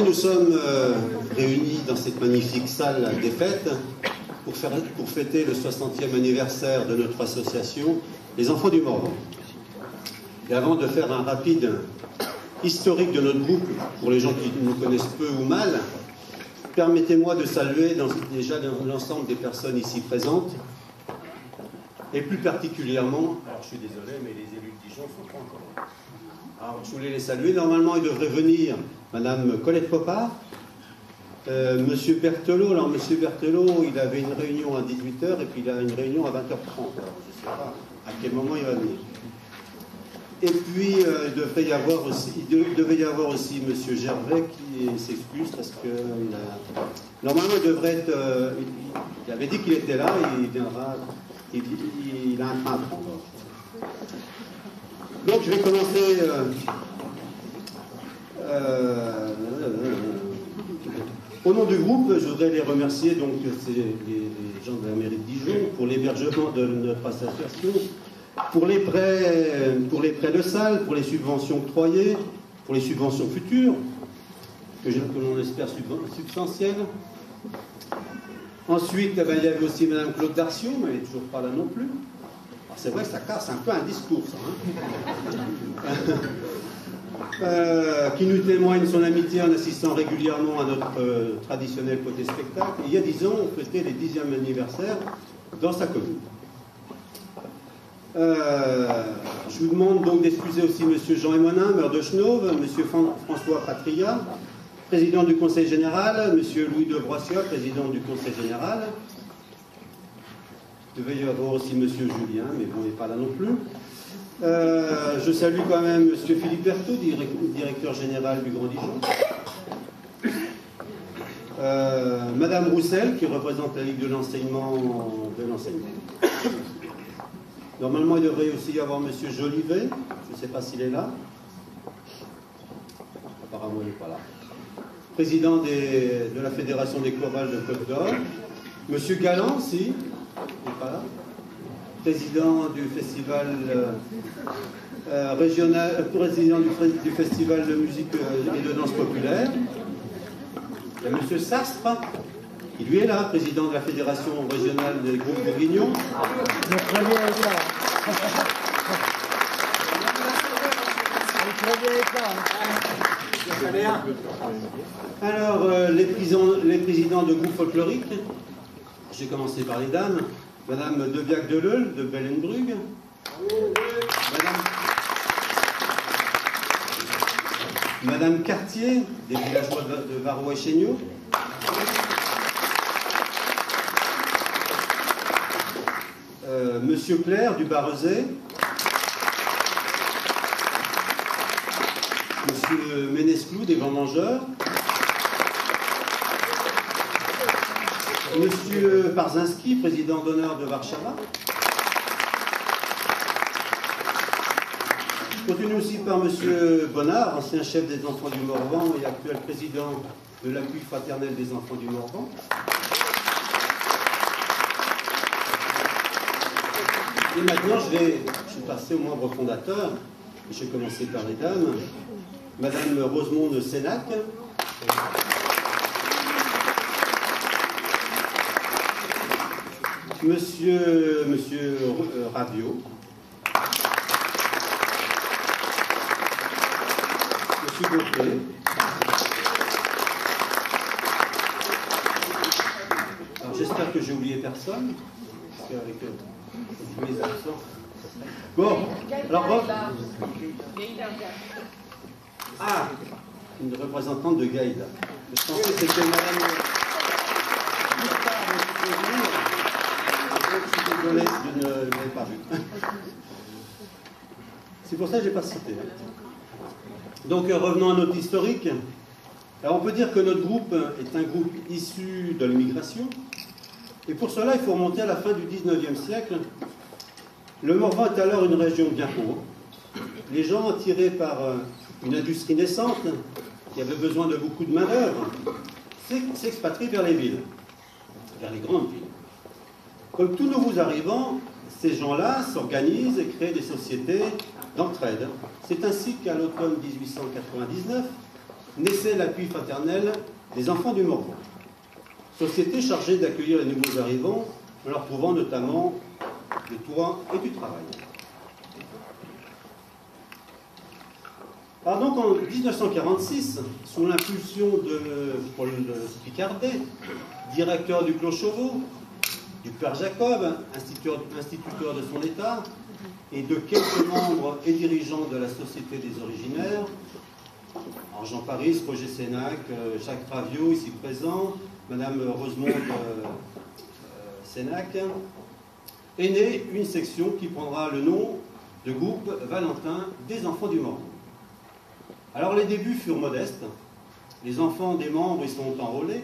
Aujourd'hui, nous sommes réunis dans cette magnifique salle des fêtes pour fêter le 60e anniversaire de notre association, les Enfants du Morvan. Et avant de faire un rapide historique de notre groupe, pour les gens qui nous connaissent peu ou mal, permettez-moi de saluer déjà l'ensemble des personnes ici présentes, et plus particulièrement, alors je suis désolé, mais les élus de Dijon ne sont pas encore là. Alors je voulais les saluer. Normalement, il devrait venir Madame Colette Popard, Monsieur Berthelot. Alors Monsieur Berthelot, il avait une réunion à 18h et puis il a une réunion à 20h30. Alors je ne sais pas à quel moment il va venir. Et puis il devait y avoir aussi Monsieur Gervais qui s'excuse parce que normalement il devrait être. Il avait dit qu'il était là et il viendra. Il a un train à prendre. Donc je vais commencer. Au nom du groupe, je voudrais les remercier, donc c'est les gens de la mairie de Dijon, pour l'hébergement de notre association, pour les prêts de salle, pour les subventions octroyées, pour les subventions futures, que l'on espère substantielles. Ensuite, il y avait aussi Mme Claude Darcion, mais elle n'est toujours pas là non plus. Alors c'est vrai que ça casse un peu un discours, ça. Qui nous témoigne son amitié en assistant régulièrement à notre traditionnel côté spectacle. Et il y a 10 ans, on fêtait les 10e anniversaire dans sa commune. Je vous demande donc d'excuser aussi M. Jean Emonin, maire de Chenôve, M. François Patria, président du Conseil général, M. Louis de Broissia, président du Conseil général. Il devait y avoir aussi M. Julien, mais bon, il n'est pas là non plus. Je salue quand même M. Philippe Berthaud, directeur général du Grand Dijon. Madame Roussel, qui représente la Ligue de l'enseignement. Normalement, il devrait aussi y avoir M. Jolivet. Je ne sais pas s'il est là. Apparemment, il n'est pas là. Président de la Fédération des chorales de Côte d'Or. M. Galland, si, il n'est pas là. Président du festival régional, président du festival de musique et de danse populaire. Il y a M. Sastre, qui lui est là, président de la Fédération régionale des groupes bourguignons. Alors, les présidents de groupes folkloriques, j'ai commencé par les dames. Madame Deviac-Deleuil de Bellenbrugge, Madame Cartier des villageois de Varrois et Chéniaux, Monsieur Claire du Barrezet, Monsieur Ménesclou des Vendangeurs, Monsieur Barzinski, président d'honneur de Warszava. Je continue aussi par Monsieur Bonnard, ancien chef des Enfants du Morvan et actuel président de l'appui fraternel des Enfants du Morvan. Et maintenant, je suis passé au membre fondateur. Je vais commencer par les dames. Madame Rosemonde Sénac. Monsieur Raviot, Monsieur Gauthier, alors j'espère que j'ai oublié personne, parce qu'avec tous les absents. Bon, alors ah, une représentante de Gaïda. Je pensais que c'était Madame. Je ne l'ai pas vu. C'est pour ça que je n'ai pas cité. Donc revenons à notre historique. Alors on peut dire que notre groupe est un groupe issu de l'immigration. Et pour cela, il faut remonter à la fin du 19e siècle. Le Morvan est alors une région bien pauvre. Les gens attirés par une industrie naissante, qui avait besoin de beaucoup de main-d'œuvre, s'expatrient vers les villes, vers les grandes villes. Comme tous nouveaux arrivants, ces gens-là s'organisent et créent des sociétés d'entraide. C'est ainsi qu'à l'automne 1899, naissait l'appui fraternel des enfants du Morvan. Société chargée d'accueillir les nouveaux arrivants en leur trouvant notamment le toit et du travail. Alors donc en 1946, sous l'impulsion de Paul Picardet, directeur du Clos Chauveau, du Père Jacob, instituteur de son État, et de quelques membres et dirigeants de la Société des Originaires, Jean Paris, Roger Sénac, Jacques Raviot, ici présent, Madame Rosemonde Sénac, est née une section qui prendra le nom de groupe Valentin des enfants du Morvan. Alors les débuts furent modestes, les enfants des membres y sont enrôlés,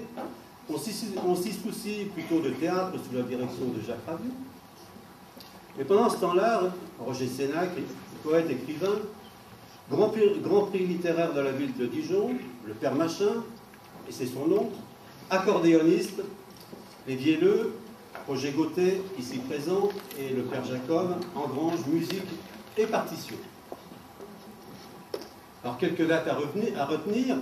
on s'y soucie plutôt de théâtre sous la direction de Jacques Raviot. Et pendant ce temps-là, Roger Sénac, poète écrivain, grand prix littéraire de la ville de Dijon, le Père Machin, et c'est son nom, accordéoniste, les Vielleux, Roger Gauthier, ici présent, et le Père Jacob, engrange musique et partition. Alors quelques dates à retenir.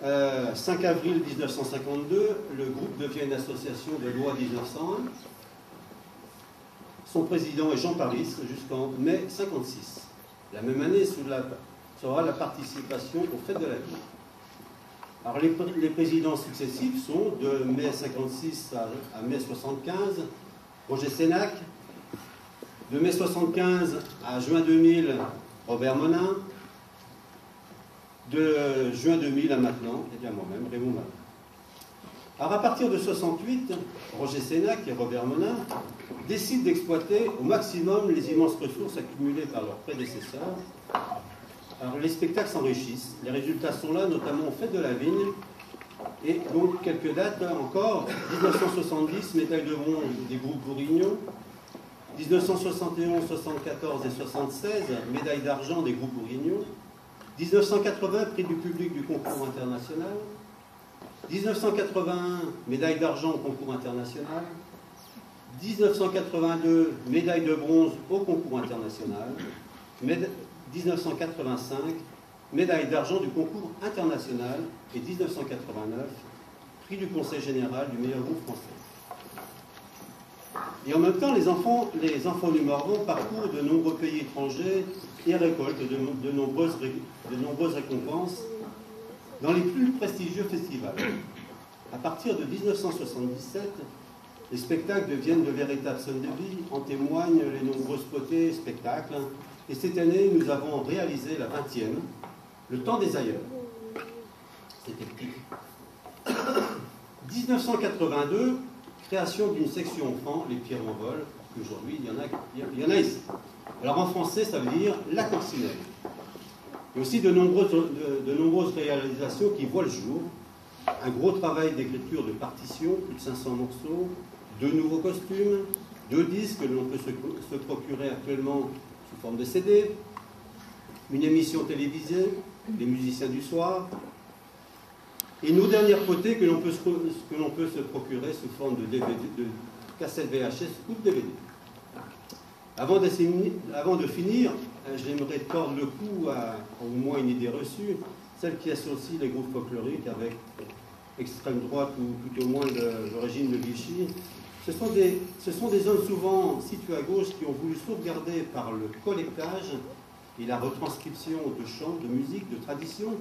5 avril 1952, le groupe devient une association de loi 1901. Son président est Jean Paris jusqu'en mai 1956. La même année sera la participation aux fêtes de la ville. Alors les présidents successifs sont de mai 1956 à mai 1975, Roger Sénac, de mai 1975 à juin 2000, Robert Monin, de juin 2000 à maintenant, et bien moi-même, Raymond Malin. Alors à partir de 1968, Roger Sénac et Robert Monin décident d'exploiter au maximum les immenses ressources accumulées par leurs prédécesseurs. Alors les spectacles s'enrichissent, les résultats sont là, notamment au Fête de la Vigne, et donc quelques dates encore, 1970, médaille de bronze des groupes Bourguignon, 1971, 74 et 76, médaille d'argent des groupes Bourguignon, 1980, prix du public du concours international, 1981, médaille d'argent au concours international, 1982, médaille de bronze au concours international, 1985, médaille d'argent du concours international, et 1989, prix du Conseil général du meilleur groupe français. Et en même temps, les enfants du Morvan parcourent de nombreux pays étrangers et récoltent de nombreuses récompenses dans les plus prestigieux festivals. À partir de 1977, les spectacles deviennent de véritables scènes de vie, en témoignent les nombreux spotés spectacles. Et cette année, nous avons réalisé la 20e, Le Temps des Ailleurs. C'était petit. 1982, création d'une section enfants, Les Pierres en vol, qu'aujourd'hui, il y en a ici. Alors en français, ça veut dire La Coccinelle. Il y a aussi de nombreuses réalisations qui voient le jour. Un gros travail d'écriture de partitions, plus de 500 morceaux, 2 nouveaux costumes, 2 disques que l'on peut se procurer actuellement sous forme de CD, une émission télévisée, Les musiciens du soir, et nos dernières potées que l'on peut se procurer sous forme de DVD, de cassette VHS ou de DVD. Avant de finir, j'aimerais tordre le cou à au moins une idée reçue, celle qui associe les groupes folkloriques avec extrême droite ou tout au moins le régime de Vichy. Ce sont des hommes souvent situés à gauche qui ont voulu sauvegarder par le collectage et la retranscription de chants, de musique, de traditions,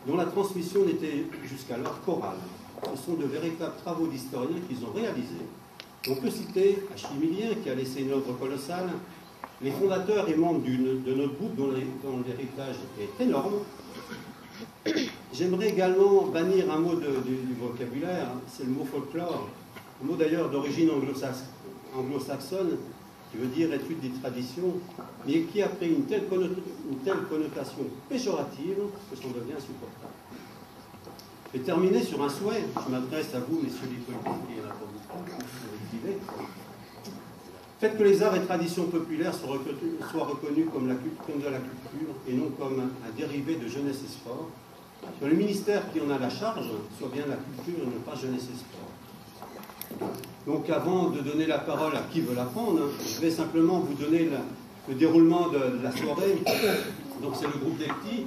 dont la transmission n'était jusqu'alors chorale. Ce sont de véritables travaux d'historiens qu'ils ont réalisés. On peut citer Achille Millien, qui a laissé une œuvre colossale, les fondateurs et membres de notre groupe, dont l'héritage est énorme. J'aimerais également bannir un mot du vocabulaire, c'est le mot folklore, un mot d'ailleurs d'origine anglo-saxonne, qui veut dire étude des traditions, mais qui a pris une telle connotation péjorative que ça en devient insupportable. Je vais terminer sur un souhait, je m'adresse à vous, messieurs les politiques et à la politique. Faites que les arts et traditions populaires soient reconnus comme de la culture et non comme un dérivé de jeunesse et sport. Que le ministère qui en a la charge soit bien la culture et non pas jeunesse et sport. Donc avant de donner la parole à qui veut la prendre, je vais simplement vous donner le déroulement de la soirée. Donc c'est le groupe des petits.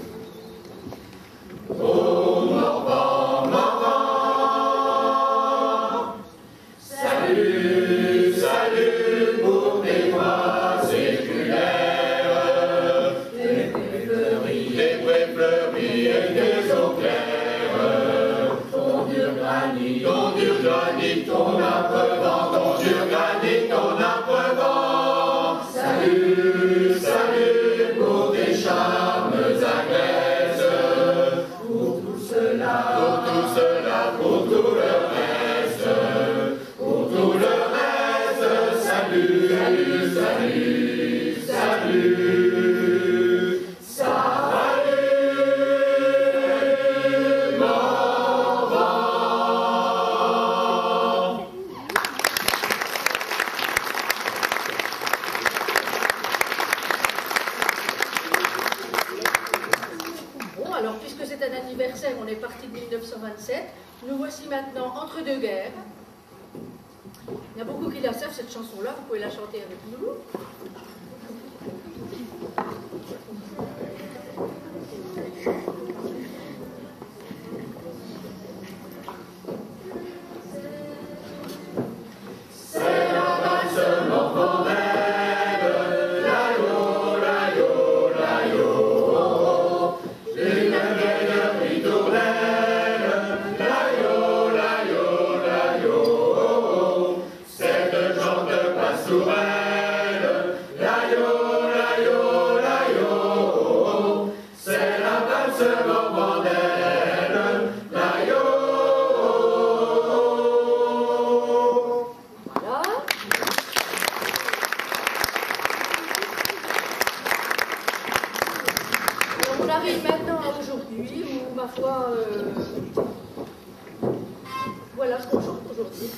c'est un anniversaire, on est parti de 1927. Nous voici maintenant entre deux guerres. Il y a beaucoup qui la savent, cette chanson-là, vous pouvez la chanter avec nous. Voilà ce qu'on chante aujourd'hui.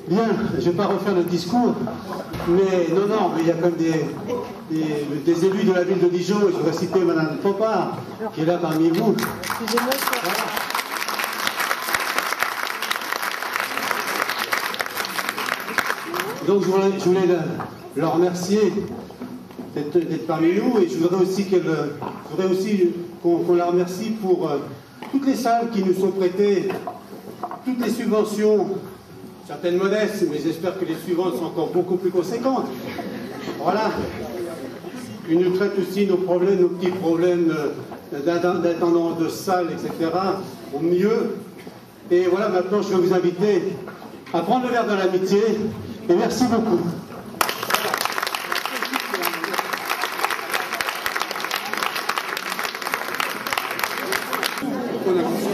Bien, je ne vais pas refaire le discours, mais mais il y a quand même des élus de la ville de Dijon, et je voudrais citer Madame Popard, qui est là parmi vous. Excusez-moi. Voilà. Donc je voulais leur remercier d'être parmi nous, et je voudrais aussi qu'on la remercie pour toutes les salles qui nous sont prêtées, toutes les subventions, certaines modestes, mais j'espère que les suivantes sont encore beaucoup plus conséquentes. Voilà. Ils nous traitent aussi nos petits problèmes d'intendance de salle, etc., au mieux. Et voilà, maintenant, je vais vous inviter à prendre le verre de l'amitié, et merci beaucoup. On a